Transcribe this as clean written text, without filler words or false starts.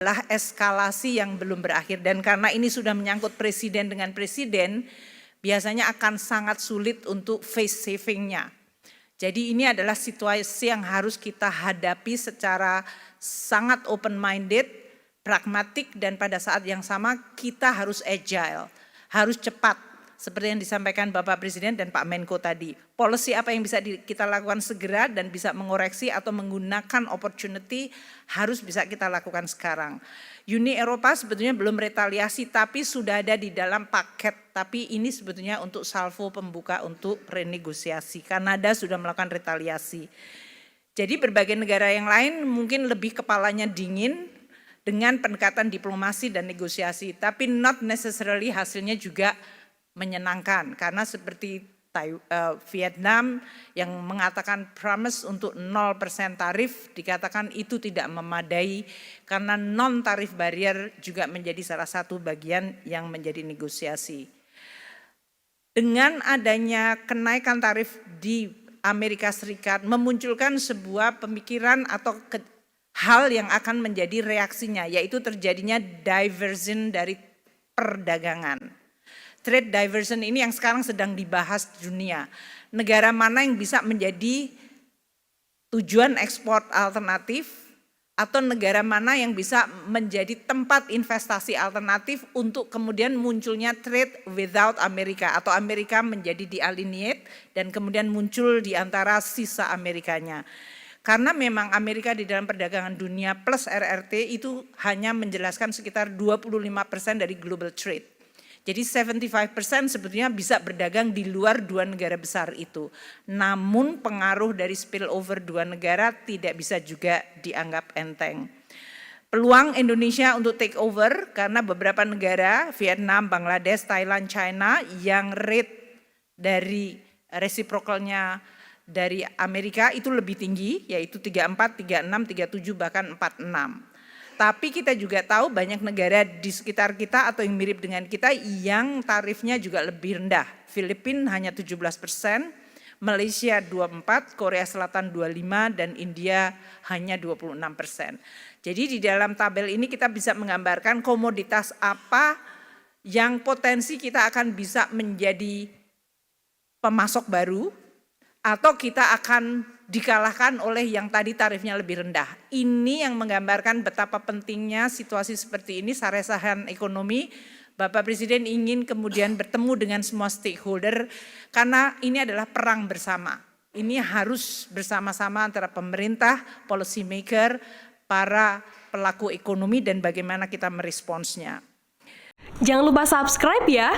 adalah eskalasi yang belum berakhir, dan karena ini sudah menyangkut presiden dengan presiden, biasanya akan sangat sulit untuk face savingnya. Jadi ini adalah situasi yang harus kita hadapi secara sangat open-minded, pragmatik, dan pada saat yang sama kita harus agile, harus cepat. Seperti yang disampaikan Bapak Presiden dan Pak Menko tadi. Policy apa yang bisa kita lakukan segera dan bisa mengoreksi atau menggunakan opportunity harus bisa kita lakukan sekarang. Uni Eropa sebetulnya belum retaliasi tapi sudah ada di dalam paket. Tapi ini sebetulnya untuk salvo pembuka untuk renegosiasi. Kanada sudah melakukan retaliasi. Jadi berbagai negara yang lain mungkin lebih kepalanya dingin dengan pendekatan diplomasi dan negosiasi. Tapi not necessarily hasilnya juga menyenangkan, karena seperti Vietnam yang mengatakan promise untuk 0% tarif, dikatakan itu tidak memadai karena non tarif barrier juga menjadi salah satu bagian yang menjadi negosiasi. Dengan adanya kenaikan tarif di Amerika Serikat memunculkan sebuah pemikiran atau hal yang akan menjadi reaksinya, yaitu terjadinya diversion dari perdagangan. Trade diversion ini yang sekarang sedang dibahas di dunia. Negara mana yang bisa menjadi tujuan ekspor alternatif atau negara mana yang bisa menjadi tempat investasi alternatif untuk kemudian munculnya trade without Amerika atau Amerika menjadi dialienate dan kemudian muncul di antara sisa Amerikanya. Karena memang Amerika di dalam perdagangan dunia plus RRT itu hanya menjelaskan sekitar 25% dari global trade. Jadi 75% sebetulnya bisa berdagang di luar dua negara besar itu. Namun pengaruh dari spillover dua negara tidak bisa juga dianggap enteng. Peluang Indonesia untuk take over karena beberapa negara, Vietnam, Bangladesh, Thailand, China yang rate dari reciprocalnya dari Amerika itu lebih tinggi, yaitu 34, 36, 37 bahkan 46. Tapi kita juga tahu banyak negara di sekitar kita atau yang mirip dengan kita yang tarifnya juga lebih rendah. Filipina hanya 17%, Malaysia 24%, Korea Selatan 25%, dan India hanya 26%. Jadi di dalam tabel ini kita bisa menggambarkan komoditas apa yang potensi kita akan bisa menjadi pemasok baru, atau kita akan dikalahkan oleh yang tadi tarifnya lebih rendah. Ini yang menggambarkan betapa pentingnya situasi seperti ini, saresahan ekonomi. Bapak Presiden ingin kemudian bertemu dengan semua stakeholder karena ini adalah perang bersama. Ini harus bersama-sama antara pemerintah, policy maker, para pelaku ekonomi dan bagaimana kita meresponsnya. Jangan lupa subscribe ya.